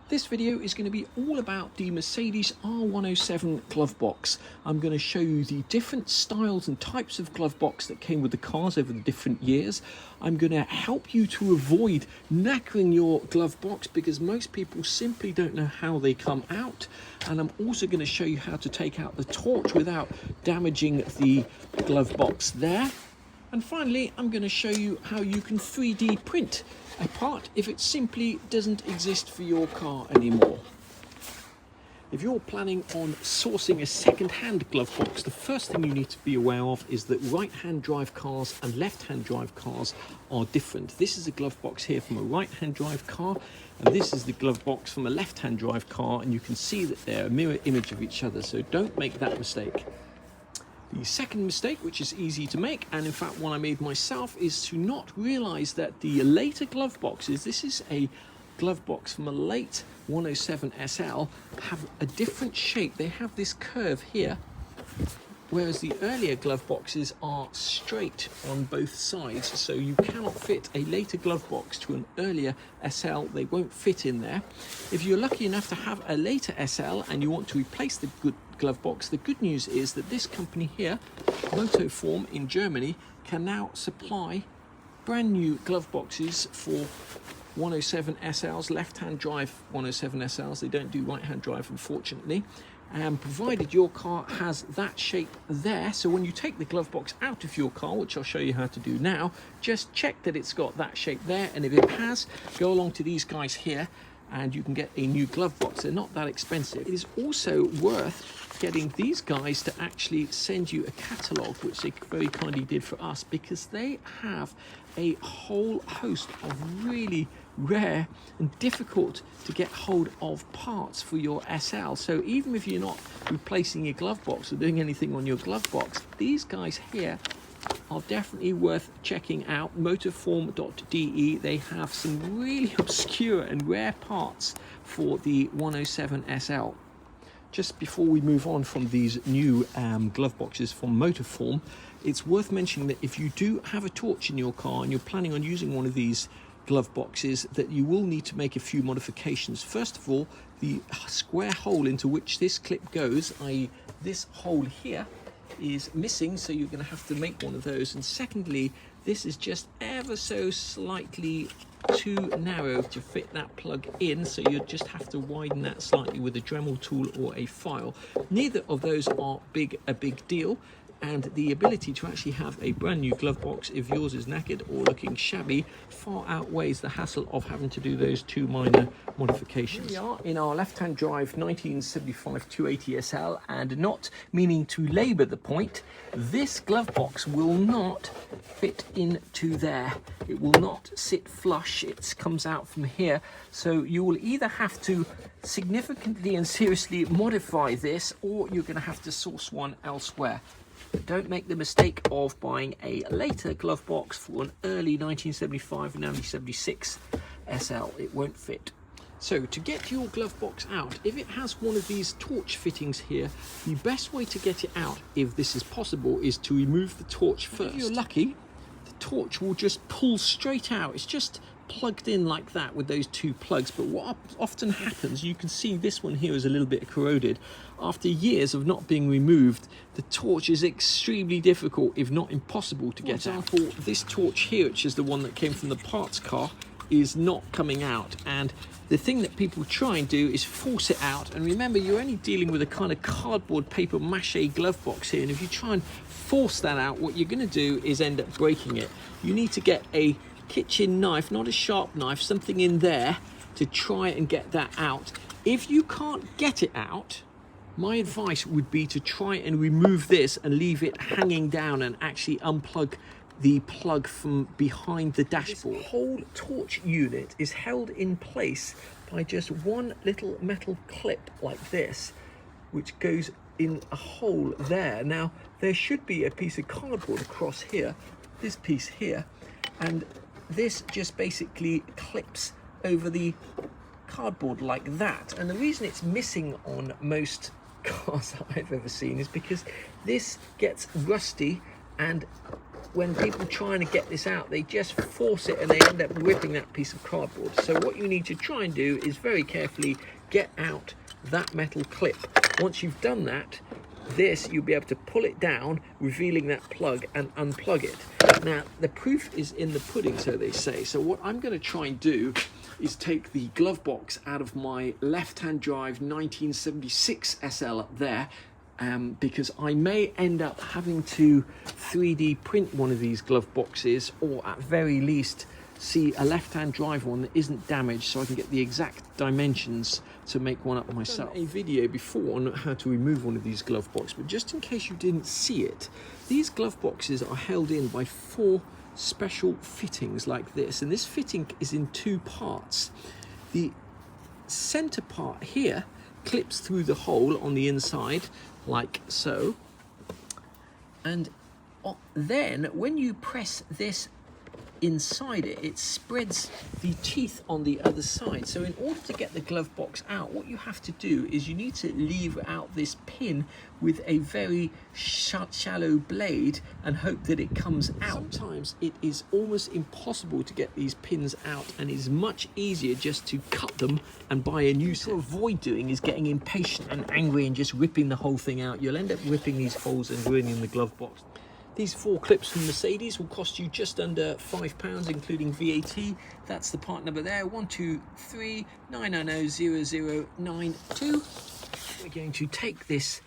This video is going to be all about the Mercedes R107 glove box. I'm going to show you the different styles and types of glove box that came with the cars over the different years. I'm going to help you to avoid knackering your glove box because most people simply don't know how they come out. And I'm also going to show you how to take out the torch without damaging the glove box there. And finally, I'm going to show you how you can 3D print a part if it simply doesn't exist for your car anymore. If you're planning on sourcing a second-hand glove box, the first thing you need to be aware of is that right-hand drive cars and left-hand drive cars are different. This is a glove box here from a right-hand drive car, and this is the glove box from a left-hand drive car, and you can see that they're a mirror image of each other, so don't make that mistake. The second mistake, which is easy to make, and in fact one I made myself, is to not realize that the later glove boxes, this is a glove box from a late 107 SL, have a different shape. They have this curve here, whereas the earlier glove boxes are straight on both sides, so you cannot fit a later glove box to an earlier SL. They won't fit in there. If you're lucky enough to have a later SL and you want to replace the good glove box, the good news is that this company here, Motorform in Germany, can now supply brand new glove boxes for 107 SLs, left-hand drive 107 SLs. They don't do right-hand drive, unfortunately. And provided your car has that shape there, so when you take the glove box out of your car, which I'll show you how to do now, just check that it's got that shape there, and if it has, go along to these guys here and you can get a new glove box. They're not that expensive. It is also worth getting these guys to actually send you a catalogue, which they very kindly did for us, because they have a whole host of really rare and difficult to get hold of parts for your SL. So even if you're not replacing your glove box or doing anything on your glove box, these guys here are definitely worth checking out. Motorform.de, they have some really obscure and rare parts for the 107 SL. Just before we move on from these new glove boxes from Motorform, it's worth mentioning that if you do have a torch in your car and you're planning on using one of these glove boxes, that you will need to make a few modifications. First of all, the square hole into which this clip goes, i.e. this hole here, is missing, so you're going to have to make one of those. And secondly, this is just ever so slightly too narrow to fit that plug in, so you just have to widen that slightly with a Dremel tool or a file. Neither of those are a big deal, and the ability to actually have a brand new glove box, if yours is knackered or looking shabby, far outweighs the hassle of having to do those two minor modifications. Here we are in our left-hand drive 1975 280 SL, and not meaning to labour the point, this glove box will not fit into there. It will not sit flush. It comes out from here, so you will either have to significantly and seriously modify this, or you're going to have to source one elsewhere. But don't make the mistake of buying a later glove box for an early 1975 and 1976 SL. It won't fit. So to get your glove box out, if it has one of these torch fittings here, the best way to get it out, if this is possible, is to remove the torch first. If you're lucky, the torch will just pull straight out. It's just plugged in like that with those two plugs. But what often happens, you can see this one here is a little bit corroded. After years of not being removed, the torch is extremely difficult, if not impossible, to get out. For example, this torch here, which is the one that came from the parts car, is not coming out, and the thing that people try and do is force it out. And remember, you're only dealing with a kind of cardboard paper mache glove box here, and if you try and force that out, what you're going to do is end up breaking it. You need to get a kitchen knife, not a sharp knife, something in there to try and get that out. If you can't get it out, my advice would be to try and remove this and leave it hanging down and actually unplug the plug from behind the dashboard. This whole torch unit is held in place by just one little metal clip like this, which goes in a hole there. Now, there should be a piece of cardboard across here, this piece here, and this just basically clips over the cardboard like that. And the reason it's missing on most cars that I've ever seen is because this gets rusty and when people trying to get this out, they just force it and they end up ripping that piece of cardboard. So what you need to try and do is very carefully get out that metal clip. Once you've done that, you'll be able to pull it down, revealing that plug, and unplug it. Now, the proof is in the pudding, so they say. So what I'm going to try and do is take the glove box out of my left-hand drive 1976 SL up there, because I may end up having to 3D print one of these glove boxes, or at very least see a left-hand drive one that isn't damaged, so I can get the exact dimensions to make one up myself. I've done a video before on how to remove one of these glove boxes, but just in case you didn't see it, these glove boxes are held in by 4 special fittings like this, and this fitting is in 2 parts. The center part here clips through the hole on the inside like so, and then when you press this inside it, it spreads the teeth on the other side. So in order to get the glove box out, what you have to do is you need to lever out this pin with a very shallow blade and hope that it comes out. Sometimes it is almost impossible to get these pins out, and it's much easier just to cut them and buy a new set. What to avoid doing is getting impatient and angry and just ripping the whole thing out. You'll end up ripping these holes and ruining the glove box. These 4 clips from Mercedes will cost you just under £5, including VAT. That's the part number there, 123990092. We're going to take this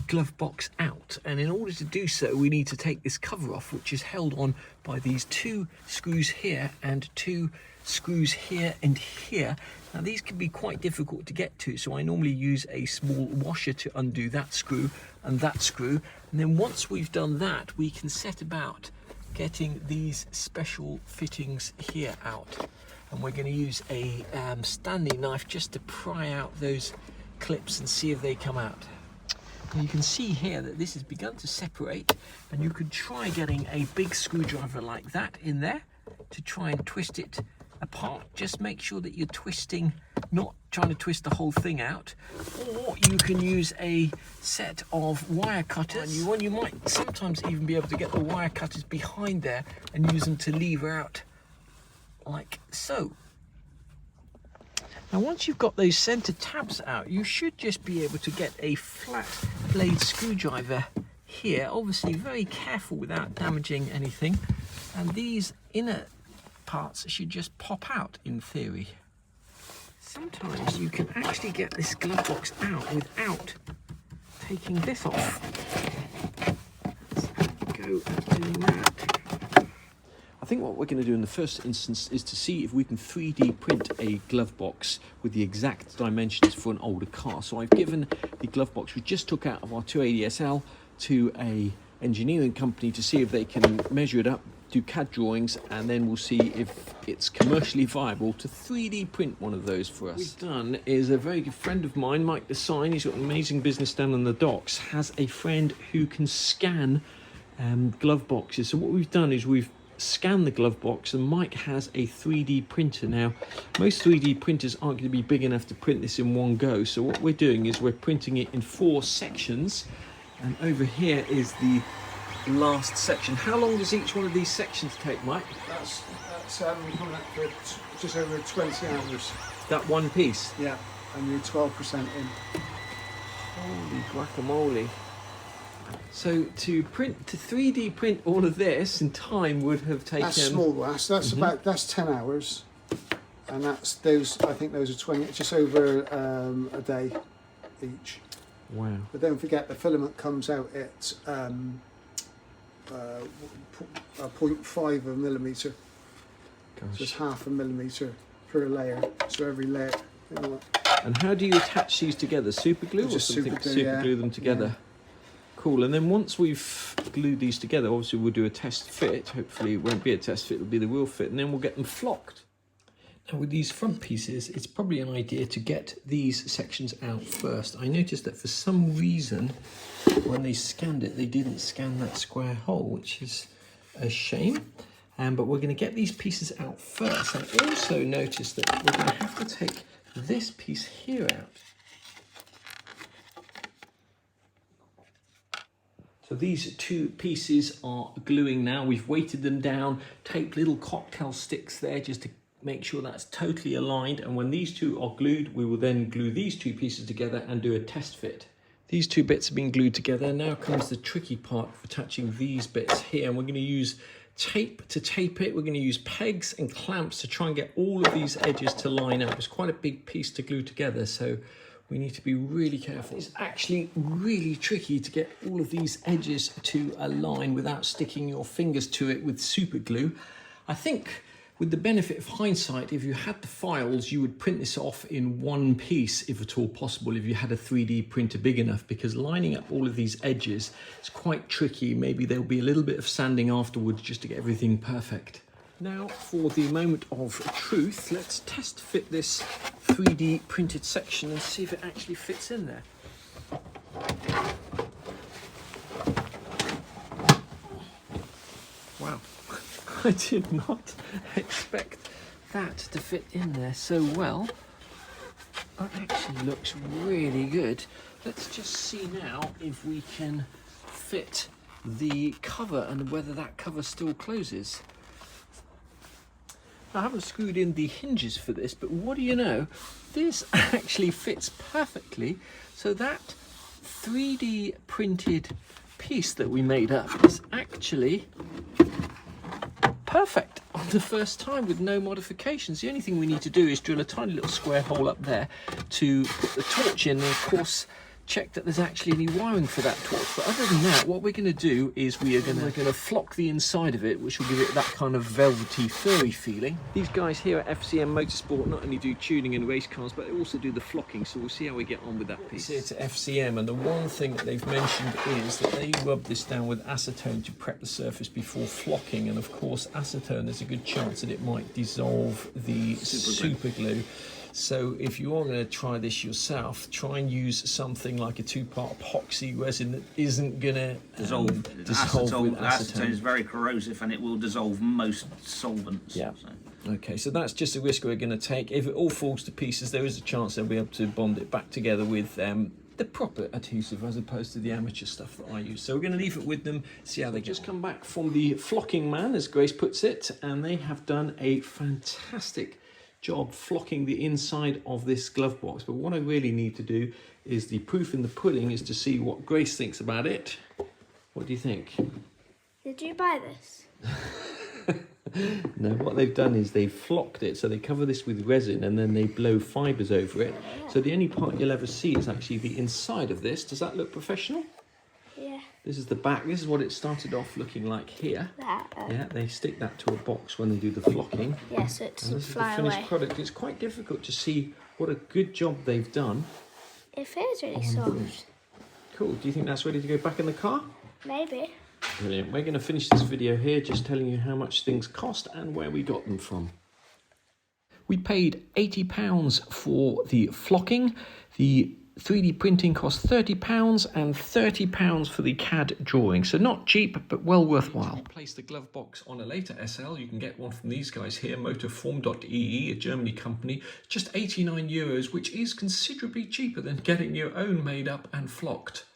glove box out, and in order to do so, we need to take this cover off, which is held on by these 2 screws here and 2 screws here and here. Now these can be quite difficult to get to, so I normally use a small washer to undo that screw and that screw, and then once we've done that, we can set about getting these special fittings here out, and we're going to use a standing knife just to pry out those clips and see if they come out. And you can see here that this has begun to separate, and you could try getting a big screwdriver like that in there to try and twist it apart. Just make sure that you're twisting, not trying to twist the whole thing out. Or you can use a set of wire cutters. You might sometimes even be able to get the wire cutters behind there and use them to lever out like so. Now once you've got those center tabs out, you should just be able to get a flat blade screwdriver here, obviously very careful without damaging anything, and these inner parts should just pop out in theory. Sometimes you can actually get this glove box out without taking this off. Let's go doing that. I think what we're going to do in the first instance is to see if we can 3D print a glove box with the exact dimensions for an older car. So I've given the glove box we just took out of our 280 SL to a engineering company to see if they can measure it up, do CAD drawings, and then we'll see if it's commercially viable to 3D print one of those for us. What we've done is a very good friend of mine, Mike the Sign, he's got an amazing business down on the docks, has a friend who can scan glove boxes. So what we've done is we've scanned the glove box, and Mike has a 3D printer. Now, most 3D printers aren't going to be big enough to print this in one go, so what we're doing is we're printing it in 4 sections, and over here is the last section. How long does each one of these sections take, Mike? That's coming up for just over 20 hours. That one piece? Yeah, and you're 12% in. Holy guacamole. So to 3D print all of this in time would have taken... That's small, that's 10 hours. And that's those, I think those are 20, just over a day each. Wow. But don't forget the filament comes out at 0.5 of a millimetre. Gosh. So it's half a millimetre per layer. So every layer. You know, and how do you attach these together? Super glue or just something? super glue them together. Yeah. Cool. And then once we've glued these together, obviously we'll do a test fit. Hopefully it won't be a test fit, it'll be the real fit, and then we'll get them flocked. Now with these front pieces, it's probably an idea to get these sections out first. I noticed that for some reason, when they scanned it, they didn't scan that square hole, which is a shame. But we're going to get these pieces out first. I also noticed that we're going to have to take this piece here out. So these two pieces are gluing now. We've weighted them down, taped little cocktail sticks there just to make sure that's totally aligned. And when these two are glued, we will then glue these two pieces together and do a test fit. These two bits have been glued together. Now comes the tricky part of attaching these bits here. And we're going to use tape to tape it. We're going to use pegs and clamps to try and get all of these edges to line up. It's quite a big piece to glue together, so we need to be really careful. It's actually really tricky to get all of these edges to align without sticking your fingers to it with super glue. I think with the benefit of hindsight, if you had the files, you would print this off in one piece, if at all possible, if you had a 3D printer big enough, because lining up all of these edges is quite tricky. Maybe there'll be a little bit of sanding afterwards just to get everything perfect. Now for the moment of truth, let's test fit this 3D printed section and see if it actually fits in there. Wow, I did not expect that to fit in there so well. That actually looks really good. Let's just see now if we can fit the cover and whether that cover still closes. I haven't screwed in the hinges for this, but what do you know? This actually fits perfectly. So that 3D printed piece that we made up is actually perfect on the first time with no modifications. The only thing we need to do is drill a tiny little square hole up there to put the torch in, and of course check that there's actually any wiring for that torch. But other than that, what we're going to do is we're going to flock the inside of it, which will give it that kind of velvety, furry feeling. These guys here at FCM Motorsport not only do tuning and race cars, but they also do the flocking, so we'll see how we get on with that piece. It's here to FCM, and the one thing that they've mentioned is that they rub this down with acetone to prep the surface before flocking, and of course acetone, there's a good chance that it might dissolve the super glue. So if you are going to try this yourself, try and use something like a 2-part epoxy resin that isn't going to dissolve with acetone. Acetone is very corrosive and it will dissolve most solvents. Yeah. So. Okay, so that's just a risk we're going to take. If it all falls to pieces, there is a chance they'll be able to bond it back together with the proper adhesive as opposed to the amateur stuff that I use. So we're going to leave it with them, see how they just come back from the flocking man, as Grace puts it, and they have done a fantastic job flocking the inside of this glove box. But what I really need to do is the proof in the pudding is to see what Grace thinks about it. What do you think? Did you buy this? No, what they've done is they've flocked it, so they cover this with resin and then they blow fibres over it. Yeah. So the only part you'll ever see is actually the inside of this. Does that look professional? Yeah. This is the back. This is what it started off looking like here. Yeah, they stick that to a box when they do the flocking. Yeah, so it doesn't this fly is the finished away. product. It's quite difficult to see what a good job they've done. It feels really soft. Cool. Do you think that's ready to go back in the car? Maybe. Brilliant. We're going to finish this video here just telling you how much things cost and where we got them from. We paid £80 for the flocking. The 3D printing cost £30 and £30 for the CAD drawing. So not cheap, but well worthwhile. Place the glove box on a later SL. You can get one from these guys here, Motorform.de, a Germany company. Just €89, which is considerably cheaper than getting your own made up and flocked.